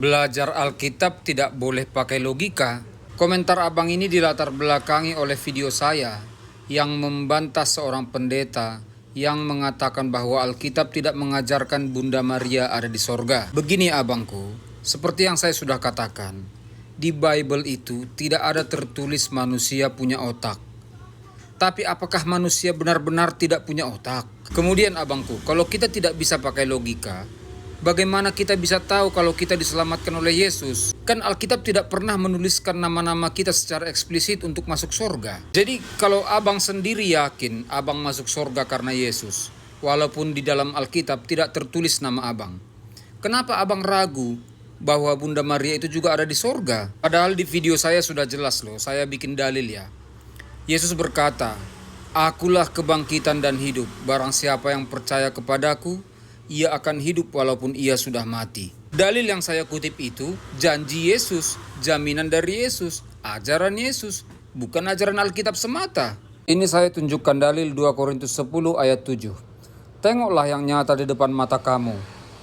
Belajar Alkitab tidak boleh pakai logika. Komentar abang ini dilatar belakangi oleh video saya yang membantah seorang pendeta yang mengatakan bahwa Alkitab tidak mengajarkan Bunda Maria ada di sorga. Begini abangku, seperti yang saya sudah katakan, di Bible itu tidak ada tertulis manusia punya otak. Tapi apakah manusia benar-benar tidak punya otak? Kemudian abangku, kalau kita tidak bisa pakai logika, bagaimana kita bisa tahu kalau kita diselamatkan oleh Yesus? Kan Alkitab tidak pernah menuliskan nama-nama kita secara eksplisit untuk masuk surga. Jadi kalau abang sendiri yakin abang masuk surga karena Yesus, walaupun di dalam Alkitab tidak tertulis nama abang, kenapa abang ragu bahwa Bunda Maria itu juga ada di surga? Padahal di video saya sudah jelas loh, saya bikin dalil ya. Yesus berkata, "Akulah kebangkitan dan hidup. Barang siapa yang percaya kepadaku, ia akan hidup walaupun ia sudah mati." Dalil yang saya kutip itu janji Yesus, jaminan dari Yesus, ajaran Yesus, bukan ajaran Alkitab semata. Ini saya tunjukkan dalil 2 Korintus 10 ayat 7. Tengoklah yang nyata di depan mata kamu.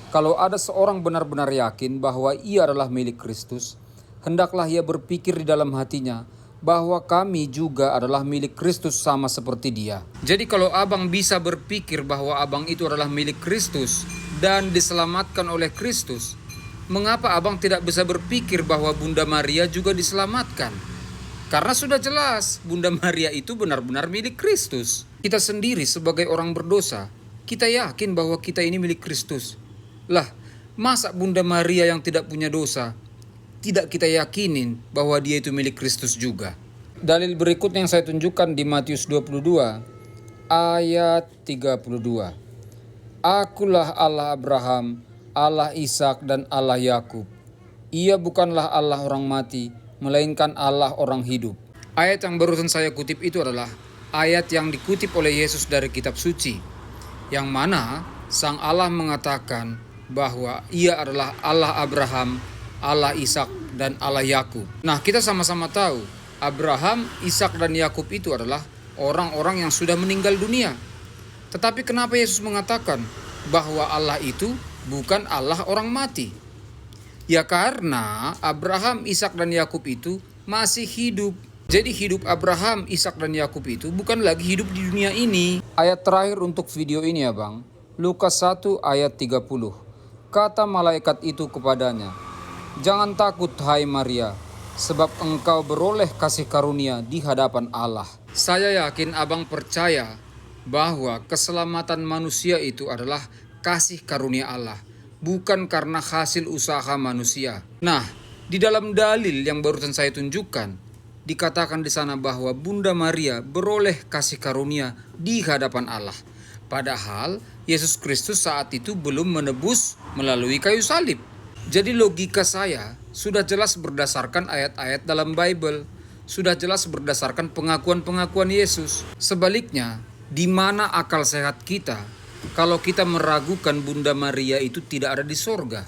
Kalau ada seorang benar-benar yakin bahwa ia adalah milik Kristus, hendaklah ia berpikir di dalam hatinya bahwa kami juga adalah milik Kristus sama seperti dia. Jadi kalau abang bisa berpikir bahwa abang itu adalah milik Kristus dan diselamatkan oleh Kristus, mengapa abang tidak bisa berpikir bahwa Bunda Maria juga diselamatkan? Karena sudah jelas Bunda Maria itu benar-benar milik Kristus. Kita sendiri sebagai orang berdosa, kita yakin bahwa kita ini milik Kristus. Lah, masa Bunda Maria yang tidak punya dosa tidak kita yakinin bahwa dia itu milik Kristus juga? Dalil berikutnya yang saya tunjukkan di Matius 22 ayat 32. Akulah Allah Abraham, Allah Ishak dan Allah Yakub. Ia bukanlah Allah orang mati, melainkan Allah orang hidup. Ayat yang barusan saya kutip itu adalah ayat yang dikutip oleh Yesus dari kitab suci, yang mana Sang Allah mengatakan bahwa ia adalah Allah Abraham, Allah Ishak dan Allah Yakub. Nah, kita sama-sama tahu Abraham, Ishak dan Yakub itu adalah orang-orang yang sudah meninggal dunia. Tetapi kenapa Yesus mengatakan bahwa Allah itu bukan Allah orang mati? Ya karena Abraham, Ishak dan Yakub itu masih hidup. Jadi hidup Abraham, Ishak dan Yakub itu bukan lagi hidup di dunia ini. Ayat terakhir untuk video ini ya bang, Lukas 1 ayat 30. Kata malaikat itu kepadanya, "Jangan takut hai Maria, sebab engkau beroleh kasih karunia di hadapan Allah." Saya yakin abang percaya bahwa keselamatan manusia itu adalah kasih karunia Allah, bukan karena hasil usaha manusia. Nah, di dalam dalil yang barusan saya tunjukkan, dikatakan di sana bahwa Bunda Maria beroleh kasih karunia di hadapan Allah. Padahal Yesus Kristus saat itu belum menebus melalui kayu salib. Jadi logika saya sudah jelas berdasarkan ayat-ayat dalam Bible, sudah jelas berdasarkan pengakuan-pengakuan Yesus. Sebaliknya, di mana akal sehat kita kalau kita meragukan Bunda Maria itu tidak ada di sorga?